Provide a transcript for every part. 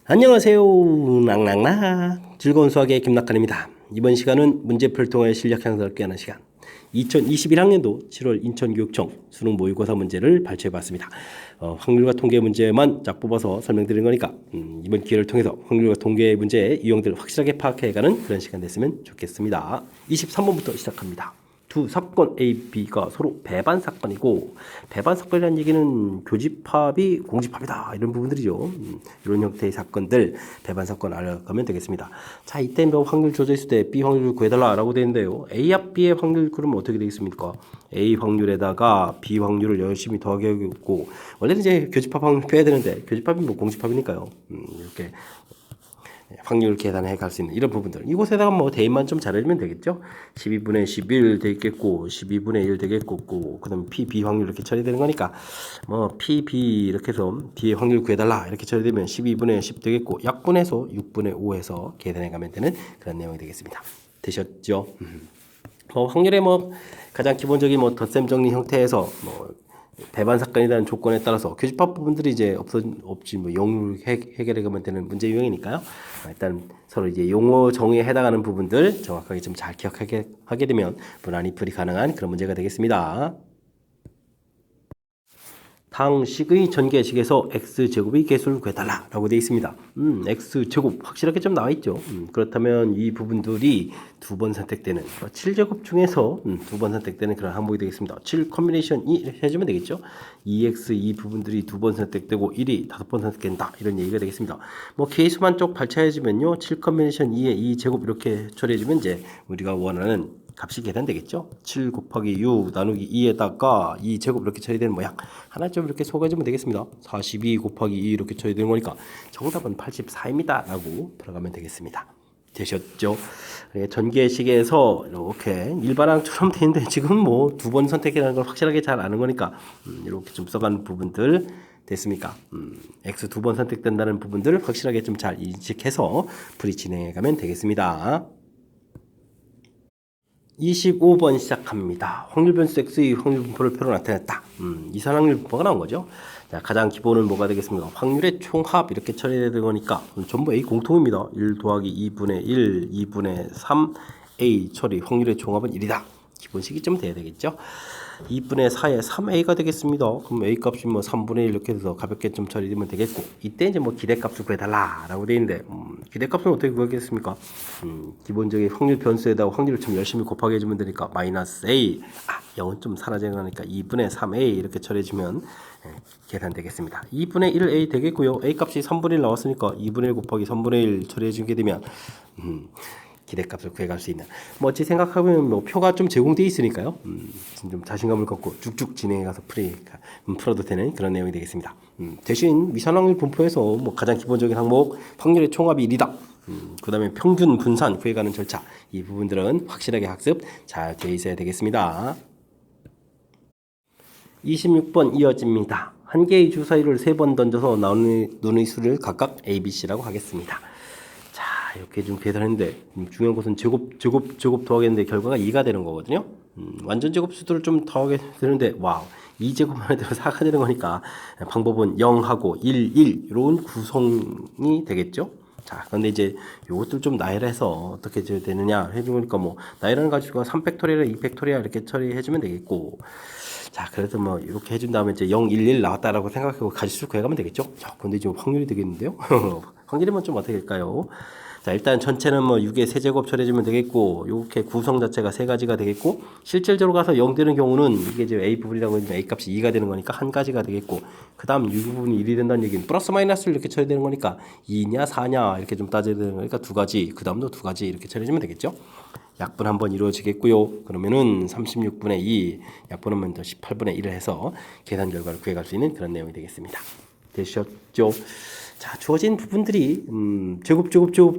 안녕하세요. 낭낭락 즐거운 수학의 김낙관입니다. 이번 시간은 문제풀을 통해 실력 향상을 꾀하는 시간 2021학년도 7월 인천교육청 수능 모의고사 문제를 발췌해봤습니다. 확률과 통계 문제만 쫙 뽑아서 설명드리는 거니까 이번 기회를 통해서 확률과 통계 문제의 유형들을 확실하게 파악해가는 그런 시간 됐으면 좋겠습니다. 23번부터 시작합니다. 두 사건 A, B가 서로 배반 사건이고, 배반 사건이라는 얘기는 교집합이 공집합이다 이런 부분들이죠. 이런 형태의 사건들 배반 사건 알아가면 되겠습니다. 자, 이때 뭐 확률 조절했을 때 B 확률을 구해달라라고 되는데요. A와 B의 확률 그러면 어떻게 되겠습니까? A 확률에다가 B 확률을 열심히 더하겠고, 원래는 이제 교집합 확률 빼야 되는데 교집합이 뭐 공집합이니까요. 이렇게 확률 계산해 갈 수 있는 이런 부분들, 이곳에다가 뭐 대입만 좀 잘해주면 되겠죠. 12분의 11 되겠고 12분의 1 되겠고, 그 다음에 P, B 확률 이렇게 처리되는 거니까 뭐 P, B 이렇게 해서 B의 확률 구해달라 이렇게 처리되면 12분의 10 되겠고, 약분해서 6분의 5 해서 계산해 가면 되는 그런 내용이 되겠습니다. 되셨죠? 확률의 가장 기본적인 덧셈 정리 형태에서 배반 사건이라는 조건에 따라서 교집합 부분들이 이제 없지 영을 해결해 가면 되는 문제 유형이니까요. 일단 서로 이제 용어 정의에 해당하는 부분들 정확하게 좀 잘 기억하게 하게 되면 무난히 풀이 가능한 그런 문제가 되겠습니다. 당식의 전개식에서 x제곱의 개수를 구해달라 라고 되어 있습니다. x제곱 확실하게 좀 나와 있죠. 그렇다면 이 부분들이 두 번 선택되는 7제곱 중에서 두 번 선택되는 그런 항목이 되겠습니다. 7 컨비네이션 2 해주면 되겠죠. 2x 이 부분들이 두 번 선택되고 1이 5번 선택된다 이런 얘기가 되겠습니다. 개수만 쪽 발차해주면요, 7 컨비네이션 2에 2제곱 이렇게 처리해주면 이제 우리가 원하는 값이 계산되겠죠. 7 곱하기 6 나누기 2에다가 2제곱 이렇게 처리되는 모양 하나 좀 이렇게 속아주면 되겠습니다. 42 곱하기 2 이렇게 처리되는 거니까 정답은 84입니다 라고 들어가면 되겠습니다. 되셨죠? 전개식에서 이렇게 일반항처럼 되는데 지금 두 번 선택이라는 걸 확실하게 잘 아는 거니까 이렇게 좀 써가는 부분들 됐습니까? X 두 번 선택된다는 부분들 확실하게 좀 잘 인식해서 풀이 진행해 가면 되겠습니다. 25번 시작합니다. 확률 변수 X의 확률 분포를 표로 나타냈다. 이산확률 분포가 나온 거죠. 자, 가장 기본은 뭐가 되겠습니까? 확률의 총합 이렇게 처리되는 거니까 전부 A 공통입니다. 1 더하기 2분의 1, 2분의 3 A 처리 확률의 총합은 1이다. 기본식이 좀 돼야 되겠죠. 2분의 4에 3a가 되겠습니다. 그럼 a 값이 3분의 1 이렇게 해서 가볍게 좀 처리되면 되겠고, 이때 이제 기대값을 구해달라라고 되어 있는데 기대값은 어떻게 구하겠습니까? 기본적인 확률 변수에다가 확률을 좀 열심히 곱하게 해주면 되니까 마이너스 a 0은 좀 사라져가니까 2분의 3a 이렇게 처리해주면 계산되겠습니다. 2분의 1a 되겠고요. a 값이 3분의 1 나왔으니까 2분의 1 곱하기 3분의 1 처리해주게 되면 기대값을 구해갈 수 있는 어찌 생각하면 표가 좀 제공되어 있으니까요. 좀 자신감을 갖고 쭉쭉 진행해가서 풀어도 되는 그런 내용이 되겠습니다. 대신 미산확률 분포에서 가장 기본적인 항목 확률의 총합이 1이다. 그 다음에 평균 분산 구해가는 절차, 이 부분들은 확실하게 학습 잘 되어 있어야 되겠습니다. 26번 이어집니다. 한 개의 주사위를 3번 던져서 나누는 수를 각각 A, B, C라고 하겠습니다. 이렇게 좀 계산했는데 중요한 것은 제곱 더하겠는데 결과가 2가 되는 거거든요. 완전 제곱 수들을 좀 더하게 되는데 2제곱만 해도 4가 되는 거니까 방법은 0하고 1, 1 이런 구성이 되겠죠. 자, 그런데 이제 요것들 좀 나열해서 어떻게 되느냐 해주니까 나열하는 가지수가 3팩토리얼, 2팩토리얼 이렇게 처리해주면 되겠고, 자, 그래서 이렇게 해준 다음에 이제 0, 1, 1 나왔다라고 생각하고 가지수 구해가면 되겠죠. 자, 근데 지금 확률이 되겠는데요. 확률이면 좀 어떻게 될까요? 자, 일단 전체는 6의 세제곱 처리해주면 되겠고, 이렇게 구성 자체가 3가지가 되겠고, 실질적으로 가서 0 되는 경우는 이게 이제 A 부분이라고 하면 A 값이 2가 되는 거니까 한 가지가 되겠고, 그 다음 이 부분이 1이 된다는 얘기는 플러스 마이너스를 이렇게 처리되는 거니까 2냐 4냐 이렇게 좀 따져야 되는 거니까 2가지, 그 다음도 2가지 이렇게 처리해주면 되겠죠. 약분 한번 이루어지겠고요. 그러면은 36분의 2, 약분하면 더 18분의 1을 해서 계산 결과를 구해갈 수 있는 그런 내용이 되겠습니다. 되셨죠? 자, 주어진 부분들이 제곱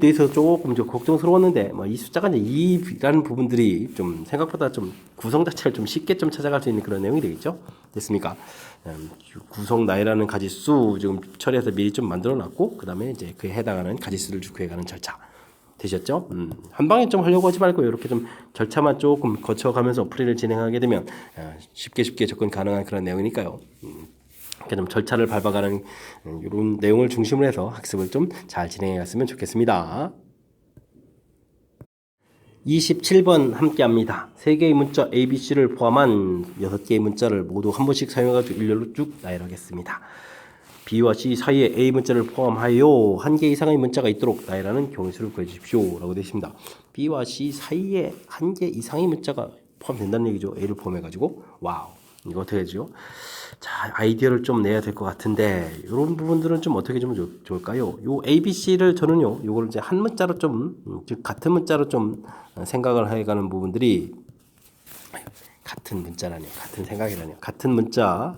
돼 있어서 조금 좀 걱정스러웠는데 이 숫자가 이제 2라는 부분들이 좀 생각보다 좀 구성 자체를 좀 쉽게 좀 찾아갈 수 있는 그런 내용이 되겠죠. 됐습니까? 구성 나열하는 가지수 지금 처리해서 미리 좀 만들어 놨고, 그 다음에 이제 그에 해당하는 가지수를 구해가는 절차 되셨죠? 한 방에 좀 하려고 하지 말고 이렇게 좀 절차만 조금 거쳐가면서 풀이를 진행하게 되면 쉽게 접근 가능한 그런 내용이니까요. 이렇게 좀 절차를 밟아가는 이런 내용을 중심으로 해서 학습을 좀 잘 진행해 갔으면 좋겠습니다. 27번 함께 합니다. 3개의 문자 ABC를 포함한 6개의 문자를 모두 한 번씩 사용해가지고 일렬로 쭉 나열하겠습니다. B와 C 사이에 A 문자를 포함하여 1개 이상의 문자가 있도록 나열하는 경우수를 구해주십시오 라고 되어 있습니다. B와 C 사이에 1개 이상의 문자가 포함된다는 얘기죠. A를 포함해가지고. 와우, 이거 어떻게 하죠? 자, 아이디어를 좀 내야 될 것 같은데 이런 부분들은 좀 어떻게 좀 좋을까요? 요 ABC를 저는요, 요걸 이제 한 문자로 좀, 즉 같은 문자로 좀 생각을 해가는 부분들이, 같은 문자라니요, 같은 생각이라니요, 같은 문자,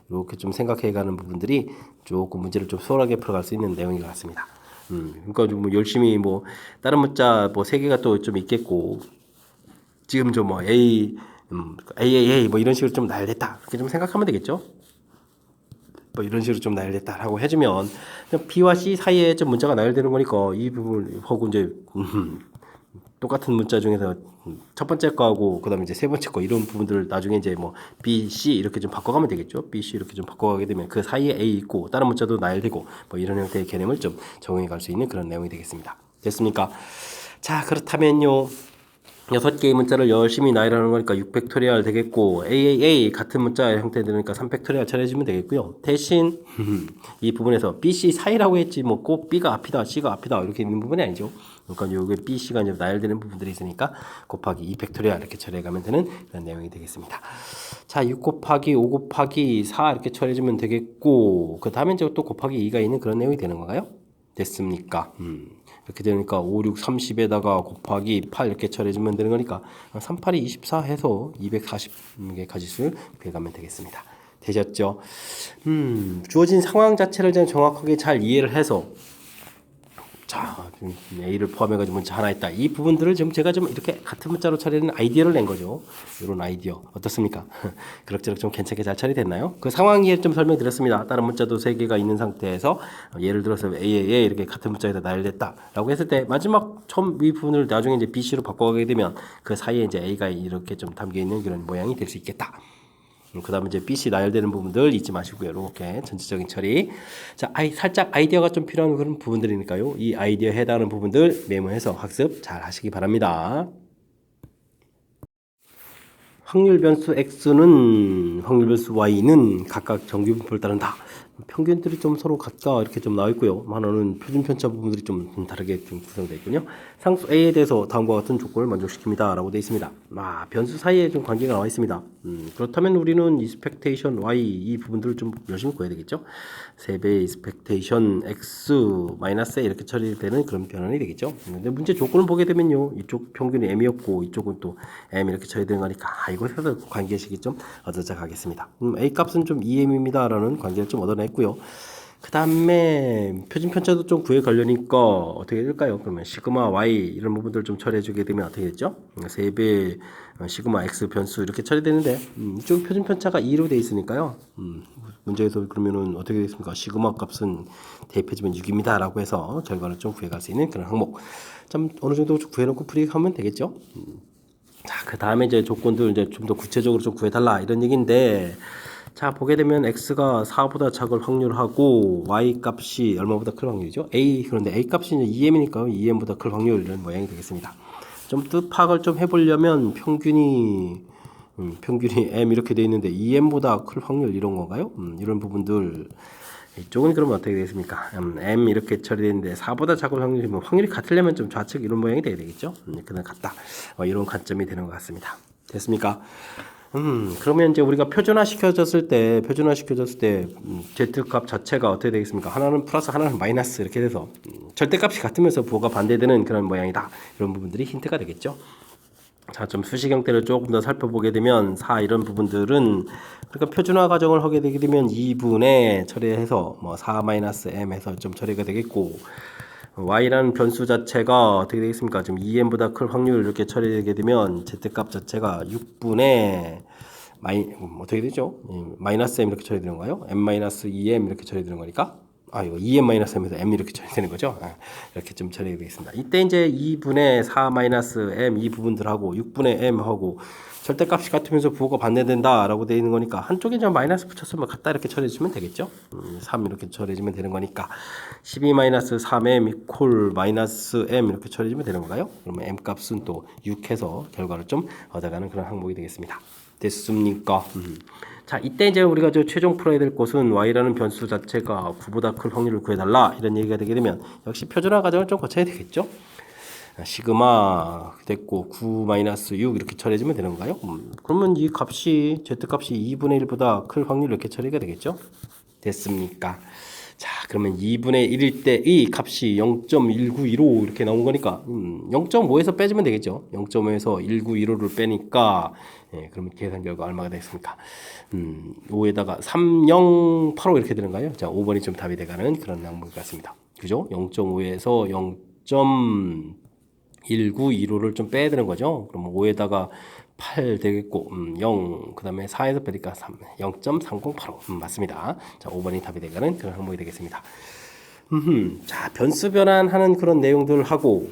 이렇게 좀 생각해가는 부분들이 조금 문제를 좀 수월하게 풀어갈 수 있는 내용인 것 같습니다. 그러니까 좀 뭐 열심히 뭐 다른 문자 뭐 3개가 또 좀 있겠고, 지금 좀 뭐 A 뭐 이런 식으로 좀 나열됐다 이렇게 좀 생각하면 되겠죠. 뭐 이런 식으로 좀 나열됐다라고 해주면 B와 C 사이에 좀 문자가 나열되는 거니까 이 부분 하고 이제 똑같은 문자 중에서 첫 번째 거하고 그다음에 이제 세 번째 거 이런 부분들을 나중에 이제 뭐 B, C 이렇게 좀 바꿔가면 되겠죠. B, C 이렇게 좀 바꿔가게 되면 그 사이에 A 있고 다른 문자도 나열되고 뭐 이런 형태의 개념을 좀 적용해 갈 수 있는 그런 내용이 되겠습니다. 됐습니까? 자, 그렇다면요. 6개의 문자를 열심히 나열하는 거니까 6팩토리얼 되겠고, AAA 같은 문자 형태 되니까 3팩토리얼 처리해주면 되겠고요. 대신 이 부분에서 B, C 사이라고 했지 뭐 꼭 B가 앞이다, C가 앞이다 이렇게 있는 부분이 아니죠. 그러니까 요게 B, C가 이제 나열되는 부분들이 있으니까 곱하기 2팩토리얼 이렇게 처리해가면 되는 그런 내용이 되겠습니다. 자, 6 곱하기 5 곱하기 4 이렇게 처리해주면 되겠고, 그 다음에 이제 또 곱하기 2가 있는 그런 내용이 되는 건가요? 됐습니까? 이렇게 되니까 5, 6, 30에다가 곱하기 8 이렇게 처리해주면 되는 거니까 3, 8이 24 해서 240개 가지수를 구해가면 되겠습니다. 되셨죠? 주어진 상황 자체를 정확하게 잘 이해를 해서, 자, A를 포함해가지고 문자 하나 있다. 이 부분들을 좀 제가 좀 이렇게 같은 문자로 처리하는 아이디어를 낸 거죠. 이런 아이디어 어떻습니까? 그럭저럭 좀 괜찮게 잘 처리됐나요? 그 상황 이해 좀 설명드렸습니다. 다른 문자도 3개가 있는 상태에서 예를 들어서 A에 이렇게 같은 문자에다 나열됐다라고 했을 때 마지막 처음 이 부분을 나중에 이제 B, C로 바꿔가게 되면 그 사이에 이제 A가 이렇게 좀 담겨 있는 그런 모양이 될 수 있겠다. 그 다음에 이제 BC 나열되는 부분들 잊지 마시고요. 이렇게 전체적인 처리. 자, 살짝 아이디어가 좀 필요한 그런 부분들이니까요. 이 아이디어에 해당하는 부분들 메모해서 학습 잘 하시기 바랍니다. 확률 변수 X는 확률 변수 Y는 각각 정규분포를 따른다. 평균들이 좀 서로 각각 이렇게 좀 나와 있고요. 하나는 표준 편차 부분들이 좀 다르게 좀 구성되어 있군요. 상수 A에 대해서 다음과 같은 조건을 만족시킵니다. 라고 되어 있습니다. 변수 사이에 좀 관계가 나와 있습니다. 그렇다면 우리는 expectation Y 이 부분들을 좀 열심히 구해야 되겠죠. 3배의 expectation X 마이너스 A 이렇게 처리되는 그런 변환이 되겠죠. 근데 문제 조건을 보게 되면요. 이쪽 평균이 M이었고 이쪽은 또 M 이렇게 처리되는 거니까 이곳에서 관계식이 좀 얻어져 가겠습니다. A 값은 좀 2M입니다. 라는 관계를 좀 얻어냈고요. 그 다음에 표준 편차도 좀 구해 가려니까 어떻게 될까요? 그러면 시그마 Y 이런 부분들 좀 처리해 주게 되면 어떻게 됐죠? 3배 시그마 X 변수 이렇게 처리되는데 이쪽 표준 편차가 2로 되어 있으니까요. 문제에서 그러면은 어떻게 되겠습니까? 시그마 값은 대입해주면 6입니다. 라고 해서 결과를 좀 구해갈 수 있는 그런 항목 좀 어느 정도 구해놓고 풀이하면 되겠죠? 자, 그 다음에 이제 조건들 이제 좀 더 구체적으로 좀 구해달라 이런 얘기인데, 자, 보게 되면 x가 4보다 작을 확률하고 y 값이 얼마보다 클 확률이죠? 그런데 a 값이 이제 2m이니까 2m보다 클 확률 이런 모양이 되겠습니다. 좀 뜻 파악을 좀 해보려면 평균이 m 이렇게 돼 있는데 2m보다 클 확률 이런 건가요? 이런 부분들 이쪽은 그러면 어떻게 되겠습니까? m 이렇게 처리되는데 4보다 작은 확률이면 확률이 같으려면 좀 좌측 이런 모양이 돼야 되겠죠? 그냥 같다. 이런 관점이 되는 것 같습니다. 됐습니까? 그러면 이제 우리가 표준화 시켜졌을 때 Z값 자체가 어떻게 되겠습니까? 하나는 플러스 하나는 마이너스 이렇게 돼서 절대값이 같으면서 부호가 반대되는 그런 모양이다. 이런 부분들이 힌트가 되겠죠. 자, 좀 수식 형태를 조금 더 살펴보게 되면 4 이런 부분들은 그러니까 표준화 과정을 하게 되게 되면 2분의 처리해서 뭐 4-m 해서 좀 처리가 되겠고, y라는 변수 자체가 어떻게 되겠습니까? 지금 2m보다 클 확률 이렇게 처리되게 되면 z값 자체가 6분의 어떻게 되죠? 마이너스 m 이렇게 처리되는 거예요? m-2m 이렇게 처리되는 거니까 이거 2m-m에서 m 이렇게 처리되는 거죠. 이렇게 좀 처리가 되겠습니다. 이때 이제 2분의 4-m 이 부분들하고 6분의 m하고 절대값이 같으면서 부호가 반대된다라고 되어 있는 거니까 한쪽에 좀 마이너스 붙였으면 갖다 이렇게 처리해주면 되겠죠. 3 이렇게 처리해주면 되는 거니까 12-3m 이퀄 마이너스 m 이렇게 처리해주면 되는 건가요? 그러면 m 값은 또 6해서 결과를 좀 얻어가는 그런 항목이 되겠습니다. 됐습니까? 자, 이때 이제 우리가 저 최종 풀어야 될 것은 y라는 변수 자체가 9보다 큰 확률을 구해달라 이런 얘기가 되게 되면 역시 표준화 과정을 좀 거쳐야 되겠죠. 시그마 됐고 9-6 이렇게 처리해주면 되는 건가요? 그러면 이 값이 z값이 2분의 1보다 클 확률로 이렇게 처리가 되겠죠? 됐습니까? 자, 그러면 2분의 1일 때 이 값이 0.1915 이렇게 나온 거니까 0.5에서 빼주면 되겠죠? 0.5에서 1915를 빼니까 그러면 계산 결과 얼마가 되겠습니까? 5에다가 3085 이렇게 되는가요? 자, 5번이 좀 답이 돼가는 그런 항목 같습니다. 그죠? 0.5에서 0.1915를 좀 빼야 되는 거죠. 그럼 5에다가 8 되겠고 0 그다음에 4에서 빼니까 3 0.3085 맞습니다. 자, 5번이 답이 되가는 그런 항목이 되겠습니다. 자, 변수 변환하는 그런 내용들 하고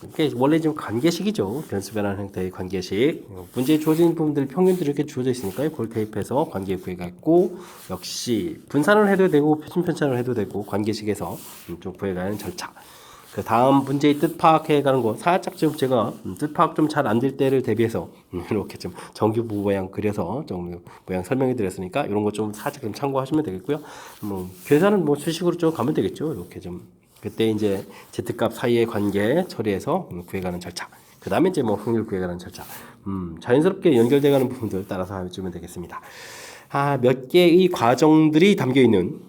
이게 원래 좀 관계식이죠. 변수 변환 형태의 관계식. 문제에 주어진 부분들 평균들이 이렇게 주어져 있으니까요. 그걸 대입해서 관계 구해갖고 역시 분산을 해도 되고 표준 편차를 해도 되고 관계식에서 좀 구해가는 절차. 그 다음 문제의 뜻 파악해가는 거 살짝 좀 제가 뜻 파악 좀 잘 안 될 때를 대비해서 이렇게 좀 정규 모양 그려서 좀 모양 설명해 드렸으니까 이런 거 좀 살짝 좀 참고하시면 되겠고요. 뭐 계산은 뭐 수식으로 좀 가면 되겠죠. 이렇게 좀 그때 이제 z값 사이의 관계 처리해서 구해가는 절차. 그 다음에 이제 뭐 확률 구해가는 절차. 자연스럽게 연결돼가는 부분들 따라서 해주면 되겠습니다. 몇 개의 과정들이 담겨 있는.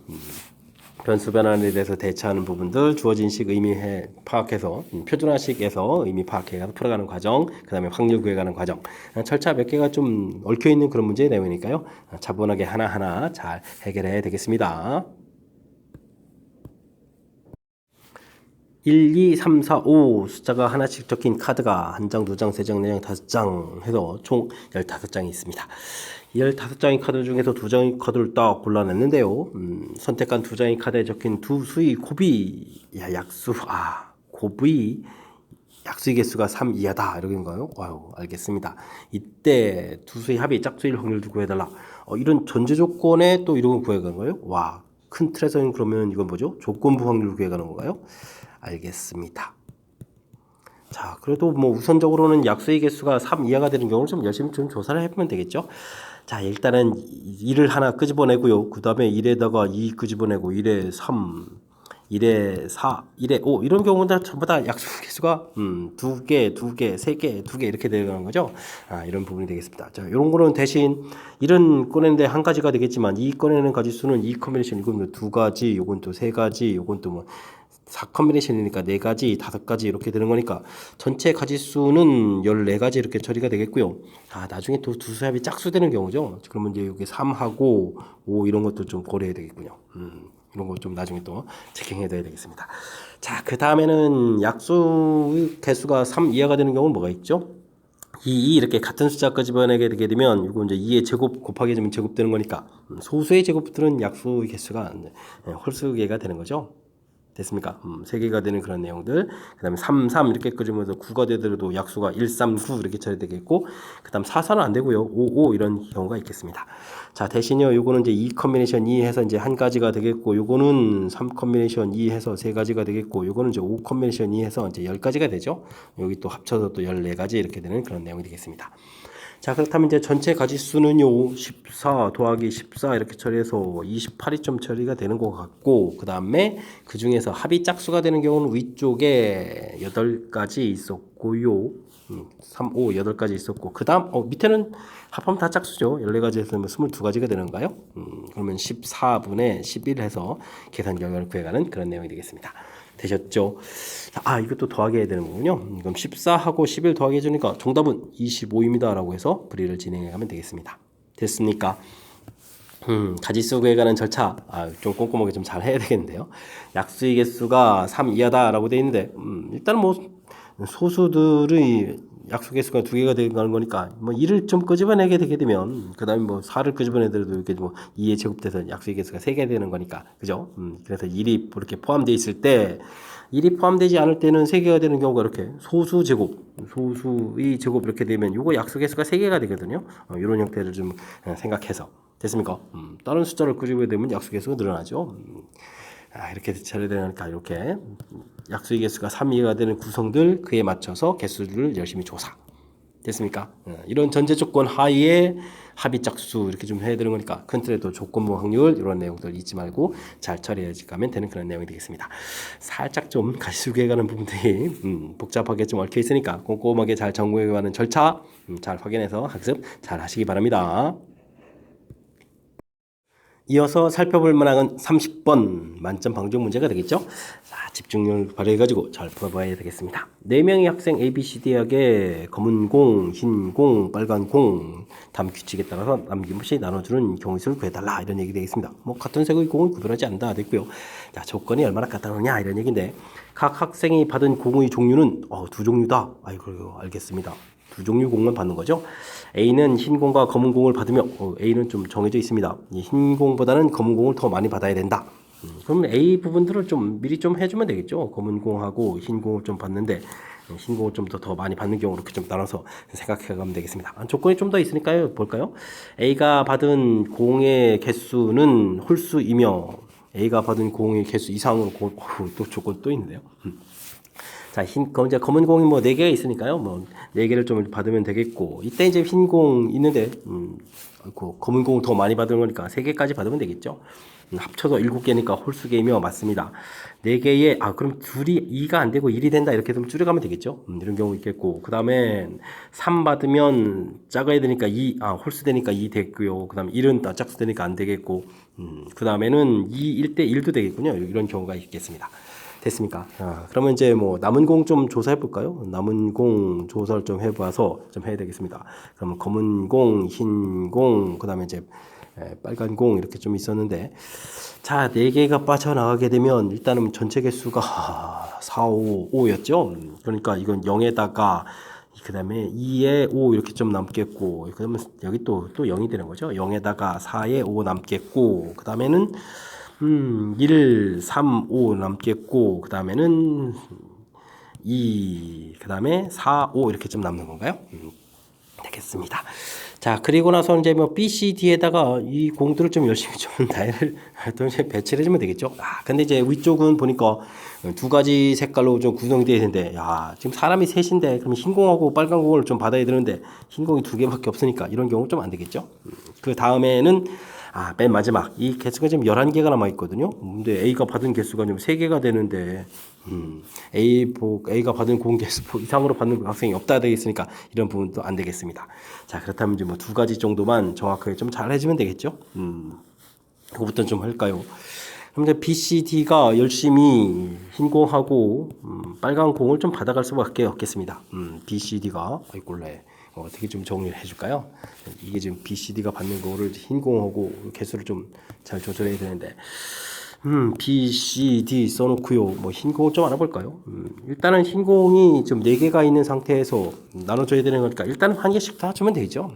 변수 변환에 대해서 대처하는 부분들 주어진 식 의미 파악해서 표준화식에서 의미 파악해서 풀어가는 과정, 그 다음에 확률 구해가는 과정, 절차 몇 개가 좀 얽혀 있는 그런 문제의 내용이니까요. 차분하게 하나하나 잘 해결해야 되겠습니다. 1, 2, 3, 4, 5 숫자가 하나씩 적힌 카드가 한 장, 두 장, 세 장, 네 장, 다섯 장 해서 총 15장이 있습니다. 15장의 카드 중에서 2장의 카드를 딱 골라냈는데요. 선택한 2장의 카드에 적힌 두 수의 곱의 약수의 개수가 3 이하다. 이런가요? 와우, 알겠습니다. 이때 두 수의 합이 짝수일 확률도 구해달라. 이런 전제 조건에 또 이런 거 구해가는 거예요? 와, 큰 틀에서는 그러면 이건 뭐죠? 조건부 확률을 구해가는 건가요? 알겠습니다. 자, 그래도 뭐 우선적으로는 약수의 개수가 3 이하가 되는 경우를 좀 열심히 좀 조사를 해보면 되겠죠. 자, 일단은 1을 하나 끄집어내고요. 그 다음에 1에다가 2 끄집어내고 1에 3, 1에 4, 1에 5 이런 경우는 전부 다 약수 개수가 2개, 2개, 3개, 2개 이렇게 되는 거죠. 이런 부분이 되겠습니다. 자, 이런 거는 대신 1은 꺼내는데 한 가지가 되겠지만 이 꺼내는 가지수는 이 컨비네이션 이건 2가지, 요건 또 3가지, 요건 또 뭐 4컨비네이션이니까 4가지, 5가지 이렇게 되는 거니까 전체 가지수는 14가지 이렇게 처리가 되겠고요. 나중에 또 두 수합이 짝수되는 경우죠. 그러면 이제 여기 3하고 5 이런 것도 좀 고려해야 되겠군요. 이런 거 좀 나중에 또 체킹해야 되겠습니다. 자, 그 다음에는 약수 개수가 3 이하가 되는 경우는 뭐가 있죠? 2 이렇게 같은 숫자까지 집어내게 되게 되면 이거 이제 2의 제곱 곱하기 해주면 제곱되는 거니까 소수의 제곱들은 약수의 개수가 홀수개가 되는 거죠. 됐습니까? 3개가 되는 그런 내용들. 그 다음에 3, 3 이렇게 끄집어서 9가 되더라도 약수가 1, 3, 9 이렇게 처리되겠고, 그 다음 4, 4는 안 되고요. 5, 5 이런 경우가 있겠습니다. 자, 대신요, 요거는 이제 2 컨비네이션 2 해서 이제 한 가지가 되겠고, 요거는 3 컨비네이션 2 해서 3가지가 되겠고, 요거는 이제 5 컨비네이션 2 해서 이제 10가지가 되죠. 여기 또 합쳐서 또 14가지 이렇게 되는 그런 내용이 되겠습니다. 자, 그렇다면 이제 전체 가지수는요 14 더하기 14 이렇게 처리해서 28이 좀 처리가 되는 것 같고, 그 다음에 그 중에서 합이 짝수가 되는 경우는 위쪽에 8가지 있었고요. 3, 5, 8가지 있었고, 그 다음 밑에는 합하면 다 짝수죠. 14가지에서 22가지가 되는가요? 그러면 14분의 11 해서 계산 결과를 구해가는 그런 내용이 되겠습니다. 되셨죠? 이것도 더하기 해야 되는 거군요. 그럼 14하고 11 더하기 해주니까 정답은 25입니다. 라고 해서 불의를 진행해 가면 되겠습니다. 됐습니까? 가지수 구해가는 절차, 좀 꼼꼼하게 좀 잘 해야 되겠는데요. 약수의 개수가 3 이하다 라고 되어 있는데, 일단 뭐, 소수들의 약수 개수가 2개가 되는 거니까, 뭐, 1을 좀 끄집어내게 되게 되면, 그 다음에 뭐, 4를 끄집어내더라도 이렇게 뭐, 2에 제곱돼서 약수의 개수가 3개 되는 거니까, 그죠? 그래서 1이 이렇게 포함되어 있을 때, 1이 포함되지 않을 때는 3개가 되는 경우가 이렇게 소수 제곱, 소수의 제곱 이렇게 되면 요거 약수 개수가 3개가 되거든요. 이런 형태를 좀 생각해서 됐습니까? 다른 숫자를 끄집어야 되면 약수 개수가 늘어나죠. 이렇게 처리해야 되니까 이렇게 약수의 개수가 3이가 되는 구성들 그에 맞춰서 개수를 열심히 조사. 됐습니까? 이런 전제 조건 하에 합의 짝수 이렇게 좀 해야 되는 거니까 큰 틀에도 조건부 확률 이런 내용들 잊지 말고 잘 처리해 가면 되는 그런 내용이 되겠습니다. 살짝 좀 가시수기에 가는 부분들이 복잡하게 좀 얽혀 있으니까 꼼꼼하게 잘 점검해 가는 절차 잘 확인해서 학습 잘 하시기 바랍니다. 이어서 살펴볼 문항은 30번 만점 방정 문제가 되겠죠. 자, 집중력을 발휘해가지고 잘 풀어봐야 되겠습니다. 4명의 학생 ABCD에게 검은 공, 흰 공, 빨간 공 다음 규칙에 따라서 남김없이 나눠주는 경우수를 구해달라 이런 얘기 되겠습니다. 뭐 같은 색의 공은 구별하지 않는다 됐고요. 자, 조건이 얼마나 같다느냐 이런 얘기인데 각 학생이 받은 공의 종류는 두 종류다. 아이고 알겠습니다. 두 종류 공만 받는 거죠. A는 흰 공과 검은 공을 받으며 A는 좀 정해져 있습니다. 흰 공보다는 검은 공을 더 많이 받아야 된다. 그러면 A 부분들을 좀 미리 좀 해주면 되겠죠. 검은 공하고 흰 공을 좀 받는데 흰 공을 좀 더 많이 받는 경우 이렇게 좀 나눠서 생각해가면 되겠습니다. 조건이 좀 더 있으니까요. 볼까요? A가 받은 공의 개수는 홀수이며 A가 받은 공의 개수 이상으로 또 조건 또 있는데요. 자, 이제 검은 공이 뭐 4개가 있으니까요. 뭐 4개를 좀 받으면 되겠고 이때 이제 흰 공 있는데 검은 공을 더 많이 받은 거니까 3개까지 받으면 되겠죠. 합쳐서 7개니까 홀수개이며 맞습니다. 4개에 그럼 둘이 2가 안 되고 1이 된다 이렇게 좀 줄여가면 되겠죠. 이런 경우 있겠고 그 다음에 3 받으면 작아야 되니까 2 홀수 되니까 2 됐고요. 그 다음에 1은 짝수 되니까 안 되겠고 그 다음에는 2 1대 1도 되겠군요. 이런 경우가 있겠습니다. 됐습니까? 그러면 이제 뭐 남은 공 좀 조사해 볼까요? 남은 공 조사를 좀 해봐서 좀 해야 되겠습니다. 그러면 검은 공, 흰 공, 그 다음에 이제 빨간 공 이렇게 좀 있었는데 자, 4개가 빠져나가게 되면 일단은 전체 개수가 4, 5, 5였죠? 그러니까 이건 0에다가 그 다음에 2에 5 이렇게 좀 남겠고 그러면 여기 또 0이 되는 거죠? 0에다가 4에 5 남겠고 그 다음에는 1, 3, 5 남겠고 그 다음에는 2, 그 다음에 4, 5 이렇게 좀 남는 건가요? 되겠습니다. 자, 그리고 나서 이제 뭐 B, C, D에다가 이 공들을 좀 열심히 좀 나열을 또 이제 배치를 해주면 되겠죠. 근데 이제 위쪽은 보니까 2가지 색깔로 좀 구성되어 있는데, 지금 사람이 셋인데, 그럼 흰 공하고 빨간 공을 좀 받아야 되는데, 흰 공이 2개밖에 없으니까 이런 경우 좀 안 되겠죠. 그 다음에는 맨 마지막 이 개수가 지금 11개가 남아 있거든요. 근데 A가 받은 개수가 좀 3개가 되는데 A가 받은 공 개수 이상으로 받는 학생이 없다 되겠으니까 이런 부분도 안 되겠습니다. 자, 그렇다면 이제 뭐 2가지 정도만 정확하게 좀 잘 해주면 되겠죠. 그거부터 좀 할까요? 그럼 이제 B, C, D가 열심히 흰 공하고 빨간 공을 좀 받아갈 수밖에 없겠습니다. B, C, D가 아이꼴래 어떻게 좀 정리를 해줄까요? 이게 지금 B, C, D가 받는 거를 흰 공하고 개수를 좀 잘 조절해야 되는데 B, C, D 써놓고요. 뭐 흰 공을 좀 알아볼까요? 일단은 흰 공이 좀 4개가 있는 상태에서 나눠줘야 되는 거니까 일단은 1개씩 다 주면 되죠.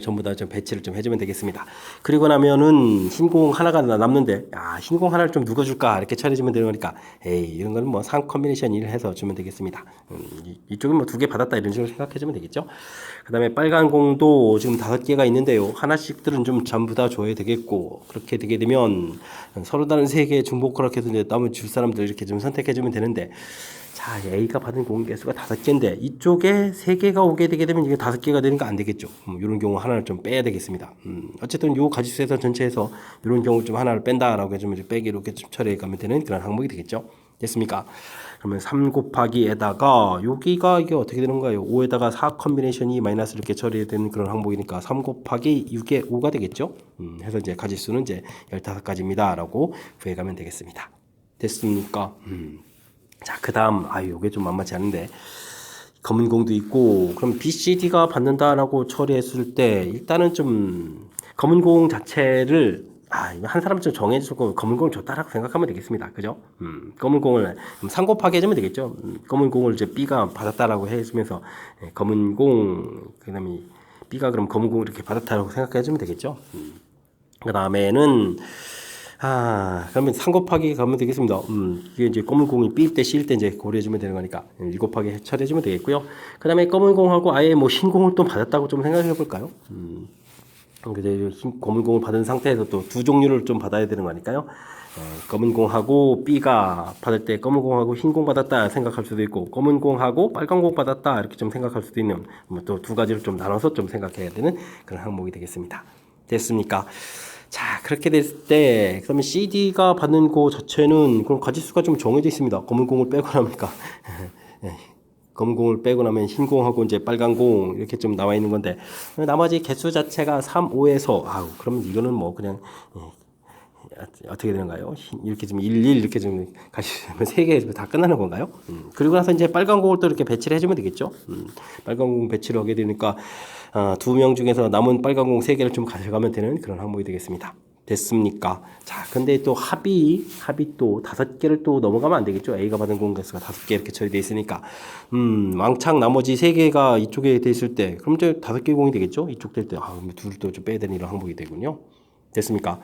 전부 다 좀 배치를 좀 해주면 되겠습니다. 그리고 나면은 흰공 하나가 남는데 흰공 하나를 좀 누가 줄까 이렇게 차려주면 되는 거니까 이런 거는 뭐 3 컨비네이션 1을 해서 주면 되겠습니다. 이쪽은 뭐 2개 받았다 이런 식으로 생각해주면 되겠죠. 그 다음에 빨간 공도 지금 5개가 있는데요. 하나씩들은 좀 전부 다 줘야 되겠고 그렇게 되게 되면 서로 다른 3개 중복을 해서 이제 남은 줄 사람들 이렇게 좀 선택해주면 되는데 자, A가 받은 공인 개수가 5개인데 이쪽에 3개가 오게 되게 되면 이게 5개가 되는 거 안 되겠죠. 이런 경우 하나를 좀 빼야 되겠습니다. 어쨌든 요 가지수에서 전체에서 이런 경우 좀 하나를 뺀다라고 해주면 이제 빼기로 이렇게 좀 처리해 가면 되는 그런 항목이 되겠죠. 됐습니까? 그러면 3 곱하기에다가 여기가 이게 어떻게 되는 거예요? 5에다가 4 컨비네이션이 마이너스 이렇게 처리해야 되는 그런 항목이니까 3 곱하기 6에 5가 되겠죠. 해서 이제 가지수는 이제 15가지입니다라고 구해가면 되겠습니다. 됐습니까? 자, 그 다음, 요게 좀 만만치 않은데, 검은 공도 있고, 그럼 B, C, D가 받는다라고 처리했을 때, 일단은 좀, 검은 공 자체를, 한 사람 좀 정해주고, 검은 공을 줬다라고 생각하면 되겠습니다. 그죠? 검은 공을 3 곱하기 해주면 되겠죠? 검은 공을 이제 B가 받았다라고 해주면서, 검은 공, 그 다음에 B가 그럼 검은 공을 이렇게 받았다라고 생각해주면 되겠죠? 그 다음에는, 그러면 3 곱하기 가면 되겠습니다. 이게 이제 검은 공이 B일 때 C일 때 이제 고려해주면 되는 거니까 1 곱하기 처리해주면 되겠고요. 그 다음에 검은 공하고 아예 뭐 흰 공을 또 받았다고 좀 생각해 볼까요? 이제 검은 공을 받은 상태에서 또 두 종류를 좀 받아야 되는 거니까요. 검은 공하고 B가 받을 때 검은 공하고 흰 공 받았다 생각할 수도 있고, 검은 공하고 빨간 공 받았다 이렇게 좀 생각할 수도 있는, 또 두 가지를 좀 나눠서 좀 생각해야 되는 그런 항목이 되겠습니다. 됐습니까? 자, 그렇게 됐을 때 그러면 CD가 받는 거 자체는 그럼 가지수가 좀 정해져 있습니다. 검은 공을 빼고 나니까 검은 공을 빼고 나면 흰 공하고 이제 빨간 공 이렇게 좀 나와 있는 건데, 나머지 개수 자체가 3, 5에서 그러면 이거는 뭐 그냥 어떻게 되는가요? 이렇게 좀 1, 1 이렇게 좀 가시면 3개 다 끝나는 건가요? 그리고 나서 이제 빨간 공을 또 이렇게 배치를 해주면 되겠죠. 빨간 공 배치를 하게 되니까 2명 중에서 남은 빨간 공 3개를 좀 가져가면 되는 그런 항목이 되겠습니다. 됐습니까? 자, 근데 또 합이 또 5개를 또 넘어가면 안 되겠죠. A가 받은 공 개수가 5개 이렇게 처리되어 있으니까 왕창 나머지 3개가 이쪽에 돼 있을 때 그럼 이제 5개 공이 되겠죠. 이쪽 될 때 그럼 둘을 또 좀 빼야 되는 이런 항목이 되군요. 됐습니까?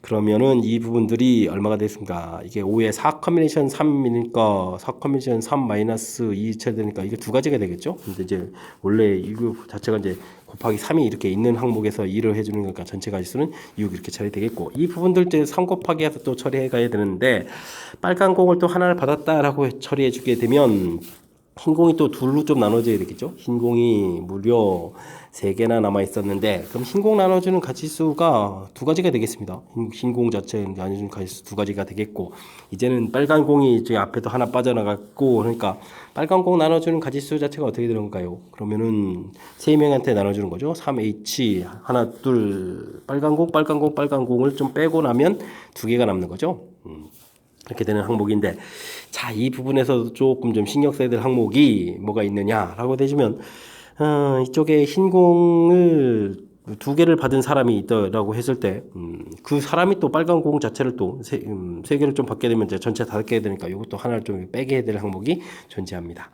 그러면은 이 부분들이 얼마가 됐습니까? 이게 5에 4 커뮤니케이션 3이니까 4 커뮤니케이션 3 마이너스 2 쳐야 되니까 이게 두 가지가 되겠죠? 근데 이제 원래 이거 자체가 이제 곱하기 3이 이렇게 있는 항목에서 2를 해주는 거니까 전체 가지수는 6 이렇게 처리되겠고, 이 부분들 이제 3 곱하기 해서 또 처리해 가야 되는데, 빨간 공을 또 하나를 받았다라고 처리해 주게 되면 흰 공이 또 둘로 좀 나눠져야 되겠죠? 흰 공이 무려 3개나 남아 있었는데, 그럼 흰 공 나눠주는 가지수가 두 가지가 되겠습니다. 흰 공 자체에 나눠주는 가지수 두 가지가 되겠고, 이제는 빨간 공이 이제 앞에도 하나 빠져나갔고, 그러니까 빨간 공 나눠주는 가지수 자체가 어떻게 되는 건가요? 그러면은 3명한테 나눠주는 거죠. 3H 하나 둘 빨간 공을 좀 빼고 나면 2개가 남는 거죠. 이렇게 되는 항목인데, 자, 이 부분에서 조금 좀 신경 써야 될 항목이 뭐가 있느냐라고 되시면, 이쪽에 흰 공을 2개를 받은 사람이 있다라고 했을 때, 그 사람이 또 빨간 공 자체를 또 3개를 좀 받게 되면 이제 전체 5개 되니까 이것도 하나를 좀 빼게 해야 될 항목이 존재합니다.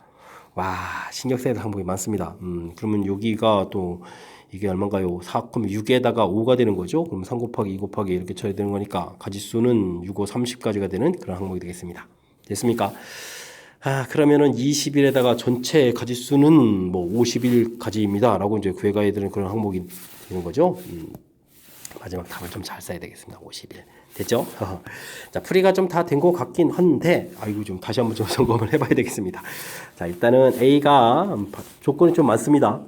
와, 신경 써야 될 항목이 많습니다. 그러면 여기가 또 이게 얼마인가요? 4, 6에다가 5가 되는 거죠. 그럼 3 곱하기 2 곱하기 이렇게 쳐야 되는 거니까 가지수는 6, 5, 30까지가 되는 그런 항목이 되겠습니다. 됐습니까? 그러면은 20일에다가 전체 가지수는 뭐 51가지입니다. 라고 이제 구해가야 되는 그런 항목이 되는 거죠. 마지막 답을 좀 잘 써야 되겠습니다. 51. 됐죠? 자, 풀이가 좀 다 된 것 같긴 한데, 좀 다시 한번 좀 점검을 해봐야 되겠습니다. 자, 일단은 A가 조건이 좀 많습니다.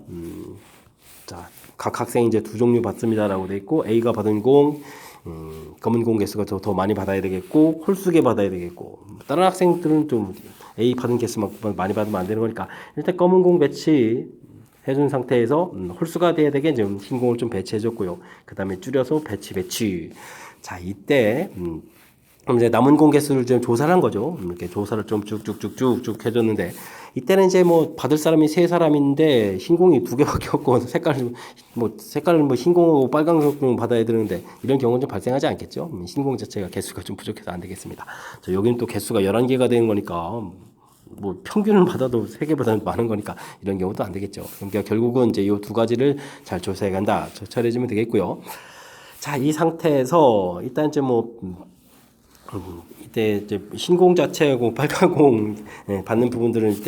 자, 각 학생이 이제 2종류 받습니다라고 돼 있고, A가 받은 공, 검은 공 개수가 더 많이 받아야 되겠고, 홀수게 받아야 되겠고, 다른 학생들은 좀 A 받은 개수만큼 많이 받으면 안 되는 거니까, 일단 검은 공 배치 해준 상태에서 홀수가 돼야 되게 좀 흰 공을 좀 배치해줬고요. 그 다음에 줄여서 배치. 자, 이때 그럼 이제 남은 공 개수를 좀 조사를 한 거죠. 이렇게 조사를 좀 쭉쭉쭉쭉 해줬는데, 이때는 이제 뭐 받을 사람이 3사람인데 흰 공이 2개밖에 없고 색깔은 뭐 흰 공하고 빨간 공 받아야 되는데, 이런 경우는 좀 발생하지 않겠죠. 흰 공 자체가 개수가 좀 부족해서 안 되겠습니다. 자, 여기는 또 개수가 11개가 되는 거니까 뭐 평균을 받아도 3개보다는 많은 거니까 이런 경우도 안 되겠죠. 그러니까 결국은 이제 이 두 가지를 잘 조사해 간다. 처리해주면 되겠고요. 자, 이 상태에서 일단 이제 이때 이제 흰 공 자체하고 빨간 공 받는 부분들은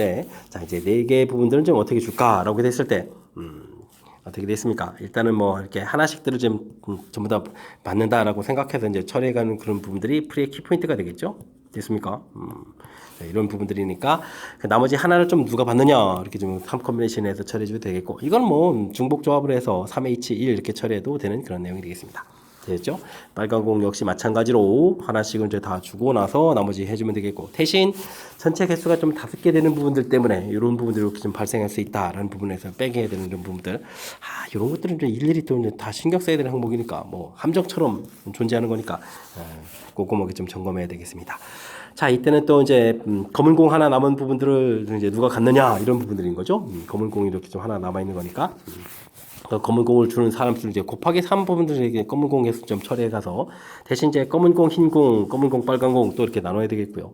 자, 이제 4개 부분들은 좀 어떻게 줄까라고 됐을 때, 어떻게 됐습니까? 일단은 뭐 이렇게 하나씩들을 좀 전부 다 받는다라고 생각해서 이제 처리해가는 그런 부분들이 풀이의 키포인트가 되겠죠? 됐습니까? 자, 이런 부분들이니까 그 나머지 하나를 좀 누가 받느냐 이렇게 좀 3 컴비네이션에서 처리해줘도 되겠고, 이건 뭐 중복 조합을 해서 3H1 이렇게 처리해도 되는 그런 내용이 되겠습니다. 됐죠? 빨간 공 역시 마찬가지로 하나씩은 이제 다 주고 나서 나머지 해주면 되겠고, 대신 전체 개수가 좀 5개 되는 부분들 때문에 이런 부분들이 좀 발생할 수 있다라는 부분에서 빼게 해야 되는 이런 부분들, 이런 것들은 좀 일일이 또 다 신경 써야 되는 항목이니까, 뭐 함정처럼 존재하는 거니까 꼼꼼하게 좀 점검해야 되겠습니다. 자, 이때는 또 이제 검은 공 하나 남은 부분들을 이제 누가 갖느냐 이런 부분들인 거죠. 검은 공이 이렇게 좀 하나 남아 있는 거니까. 검은 공을 주는 사람들 이제 곱하기 3 부분들에게 검은 공에서 좀 처리해 가서, 대신 이제 검은 공, 흰 공, 검은 공, 빨간 공 또 이렇게 나눠야 되겠고요.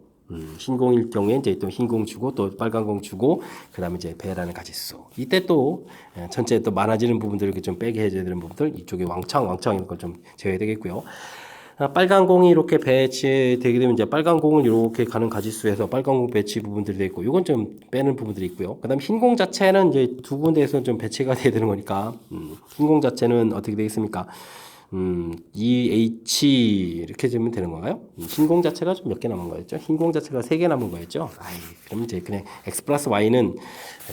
흰 공일 경우에 이제 또 흰 공 주고 또 빨간 공 주고, 그다음에 이제 배라는 가지수. 이때 또 전체 또 많아지는 부분들을 이렇게 좀 빼게 해줘야 되는 부분들, 이쪽에 왕창 이런 걸 좀 제어해야 되겠고요. 빨간 공이 이렇게 배치되게 되면 이제 빨간 공을 이렇게 가는 가지수에서 빨간 공 배치 부분들이 되어 있고, 이건 좀 빼는 부분들이 있고요. 그다음 흰 공 자체는 이제 두 군데에서 좀 배치가 돼야 되는 거니까, 흰 공 자체는 어떻게 되겠습니까? EH 이렇게 되면 되는 건가요? 흰 공 자체가 좀 몇 개 남은 거였죠? 흰 공 자체가 3개 남은 거였죠? 아이, 그럼 이제 그냥 X 플러스 Y는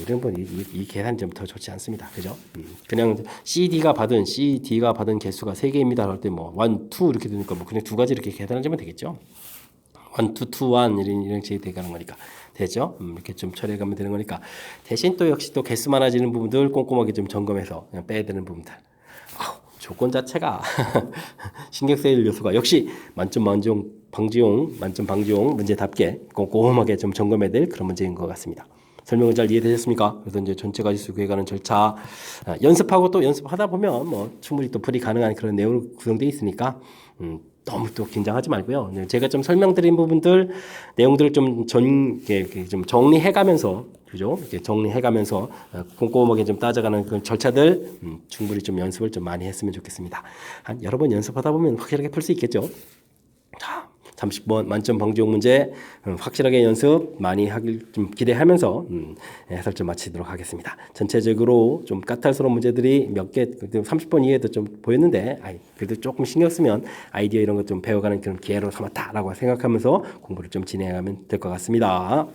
이런 번 이 계산이 좀 더 좋지 않습니다. 그죠? 그냥 CD가 받은 개수가 3개입니다. 할 때 뭐 1, 2 이렇게 되니까 뭐 그냥 두 가지 이렇게 계산하면 되겠죠? 1, 2, 2, 1 이런 식이 돼가는 거니까 되죠. 이렇게 좀 처리해가면 되는 거니까 대신 또 역시 또 개수 많아지는 부분들 꼼꼼하게 좀 점검해서 그냥 빼야 되는 부분들. 조건 자체가 신경 쓰일 요소가 역시 만점 방지용 문제답게 꼼꼼하게 좀 점검해야 될 그런 문제인 것 같습니다. 설명은 잘 이해되셨습니까? 그래서 이제 전체 가지수 구해가는 절차 연습하고 또 연습하다 보면 뭐 충분히 또 풀이 가능한 그런 내용으로 구성되어 있으니까 너무 또 긴장하지 말고요. 제가 좀 설명드린 부분들 내용들을 좀 정리해가면서 그죠? 이렇게 정리해가면서 꼼꼼하게 좀 따져가는 그런 절차들 충분히 좀 연습을 좀 많이 했으면 좋겠습니다. 한 여러 번 연습하다 보면 확실하게 풀 수 있겠죠. 자, 30번 만점 방지용 문제 확실하게 연습 많이 하길 좀 기대하면서 해설 좀 마치도록 하겠습니다. 전체적으로 좀 까탈스러운 문제들이 몇 개, 30번 이외에도 좀 보였는데 그래도 조금 신경 쓰면 아이디어 이런 거 좀 배워가는 그런 기회로 삼았다라고 생각하면서 공부를 좀 진행하면 될 것 같습니다.